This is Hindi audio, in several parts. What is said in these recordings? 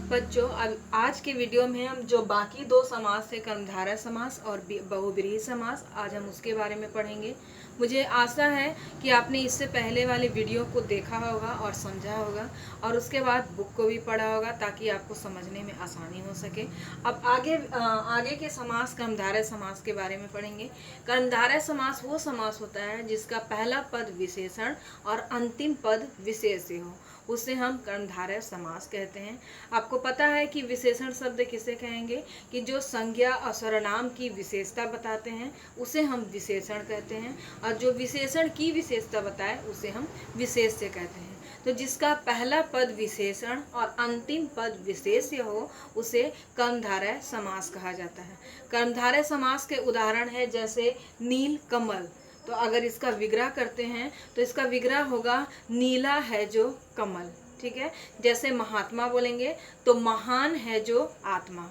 बच्चों, अब आज के वीडियो में हम जो बाकी दो समास थे, कर्मधारय समास और बहुब्रीहि समास, आज हम उसके बारे में पढ़ेंगे। मुझे आशा है कि आपने इससे पहले वाले वीडियो को देखा होगा और समझा होगा और उसके बाद बुक को भी पढ़ा होगा ताकि आपको समझने में आसानी हो सके। अब आगे के समास कर्मधारय समास के बारे में पढ़ेंगे। कर्मधारय समास वो समास होता है जिसका पहला पद विशेषण और अंतिम पद विशेष्य हो, उसे हम कर्मधारय समास कहते हैं। आपको पता है कि विशेषण शब्द किसे कहेंगे कि जो संज्ञा और सर्वनाम की विशेषता बताते हैं उसे हम विशेषण कहते हैं, और जो विशेषण की विशेषता बताए उसे हम विशेष्य कहते हैं। तो जिसका पहला पद विशेषण और अंतिम पद विशेष्य हो उसे कर्मधारय समास कहा जाता है। कर्मधारय समास के उदाहरण है जैसे नील कमल। तो अगर इसका विग्रह करते हैं तो इसका विग्रह होगा नीला है जो कमल। ठीक है। जैसे महात्मा बोलेंगे तो महान है जो आत्मा।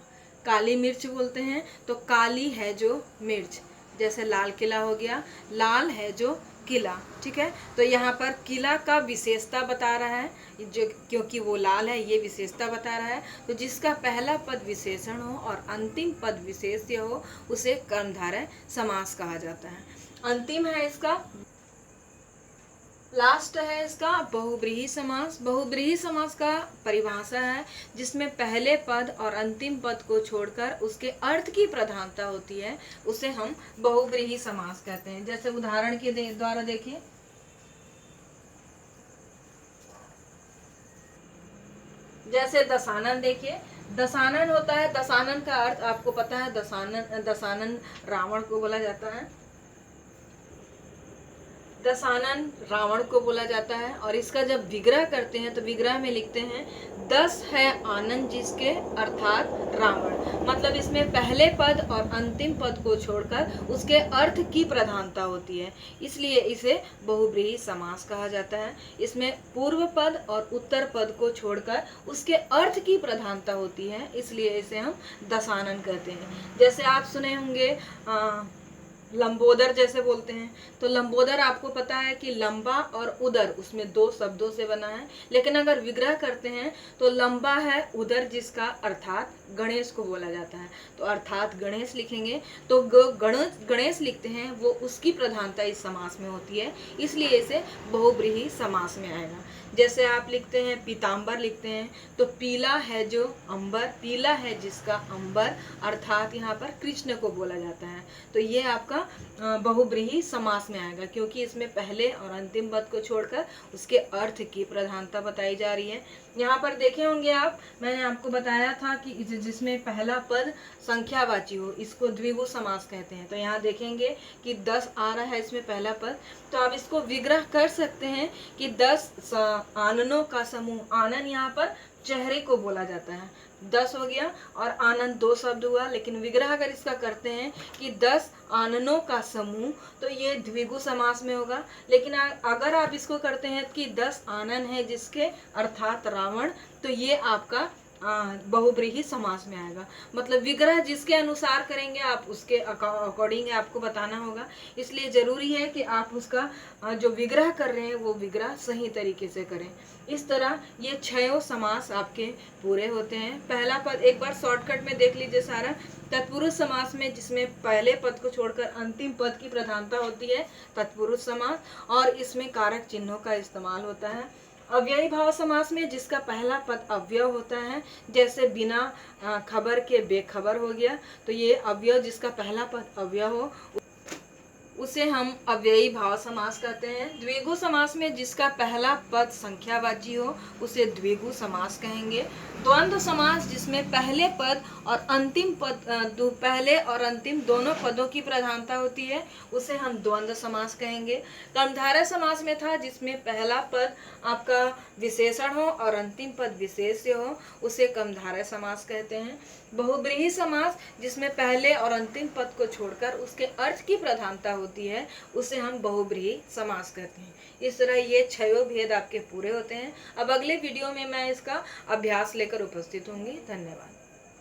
काली मिर्च बोलते हैं तो काली है जो मिर्च। जैसे लाल किला हो गया, लाल है जो किला। ठीक है। तो यहाँ पर किला का विशेषता बता रहा है, जो क्योंकि वो लाल है, ये विशेषता बता रहा है। तो जिसका पहला पद विशेषण हो और अंतिम पद विशेष्य हो उसे कर्मधारय समास कहा जाता है। अंतिम है इसका, लास्ट है इसका बहुब्रीहि समास। बहुब्रीहि समास का परिभाषा है जिसमें पहले पद और अंतिम पद को छोड़कर उसके अर्थ की प्रधानता होती है, उसे हम बहुब्रीहि समास कहते हैं। जैसे उदाहरण के द्वारा देखिए, जैसे दशानन देखिए। दशानन होता है, दशानन का अर्थ आपको पता है, दशानन रावण को बोला जाता है। दशानन रावण को बोला जाता है। और इसका जब विग्रह करते हैं तो विग्रह में लिखते हैं 10 है आनंद जिसके अर्थात रावण। मतलब इसमें पहले पद और अंतिम पद को छोड़कर उसके अर्थ की प्रधानता होती है, इसलिए इसे बहुब्रीहि समास कहा जाता है। इसमें पूर्व पद और उत्तर पद को छोड़कर उसके अर्थ की प्रधानता होती है, इसलिए इसे हम दशानन कहते हैं। जैसे आप सुने होंगे लंबोदर जैसे बोलते हैं, तो लंबोदर आपको पता है कि लंबा और उदर उसमें दो शब्दों से बना है, लेकिन अगर विग्रह करते हैं तो लंबा है उदर जिसका अर्थात गणेश को बोला जाता है। तो अर्थात गणेश लिखेंगे तो गणेश लिखते हैं, वो उसकी प्रधानता इस समास में होती है, इसलिए इसे बहुब्रीहि समास में आएगा। जैसे आप लिखते हैं पीताम्बर लिखते हैं तो पीला है जो अंबर, पीला है जिसका अंबर अर्थात यहाँ पर कृष्ण को बोला जाता है। तो ये आपका बहुब्रीहि समास में आएगा, क्योंकि इसमें पहले और अंतिम पद को छोड़कर उसके अर्थ की प्रधानता बताई जा रही है। यहाँ पर देखे होंगे आप, मैंने आपको बताया था कि जिसमें पहला पद संख्यावाची हो इसको द्विगु समास कहते हैं। तो यहाँ देखेंगे कि 10 आ रहा है इसमें पहला पद, तो आप इसको विग्रह कर सकते हैं कि 10 आननों का समूह। आनन यहाँ पर चेहरे को बोला जाता है। 10 हो गया और आनंद दो शब्द हुआ, लेकिन विग्रह अगर इसका करते हैं कि 10 आननों का समूह, तो ये द्विगु समास में होगा। लेकिन अगर आप इसको करते हैं कि 10 आनन है जिसके अर्थात रावण, तो ये आपका बहुब्रीहि समास में आएगा। मतलब विग्रह जिसके अनुसार करेंगे आप उसके अकॉर्डिंग आपको बताना होगा, इसलिए जरूरी है कि आप उसका जो विग्रह कर रहे हैं वो विग्रह सही तरीके से करें। इस तरह ये 6 समास आपके पूरे होते हैं। पहला पद एक बार शॉर्टकट में देख लीजिए सारा। तत्पुरुष समास में जिसमें पहले पद को छोड़कर अंतिम पद की प्रधानता होती है, तत्पुरुष समास, और इसमें कारक चिन्हों का इस्तेमाल होता है। अव्ययी भाव समास में जिसका पहला पद अव्यय होता है, जैसे बिना खबर के बेखबर हो गया, तो ये अव्यय जिसका पहला पद अव्यय हो उसे हम अव्ययी भाव समास कहते हैं। द्विगु समास में जिसका पहला पद संख्यावाची हो उसे द्विगु समास कहेंगे। द्वंद्व समास जिसमें पहले पद और अंतिम पद पहले और अंतिम दोनों पदों की प्रधानता होती है उसे हम द्वंद्व समास कहेंगे। कर्मधारय समास में था जिसमें पहला पद आपका विशेषण हो और अंतिम पद विशेष्य हो, उसे कर्मधारय समास कहते हैं। बहुब्रीहि समास जिसमें पहले और अंतिम पद को छोड़कर उसके अर्थ की प्रधानता होती है उसे हम बहुब्रीहि समास कहते हैं। इस तरह ये 6 भेद आपके पूरे होते हैं। अब अगले वीडियो में मैं इसका अभ्यास लेकर उपस्थित होंगी। धन्यवाद।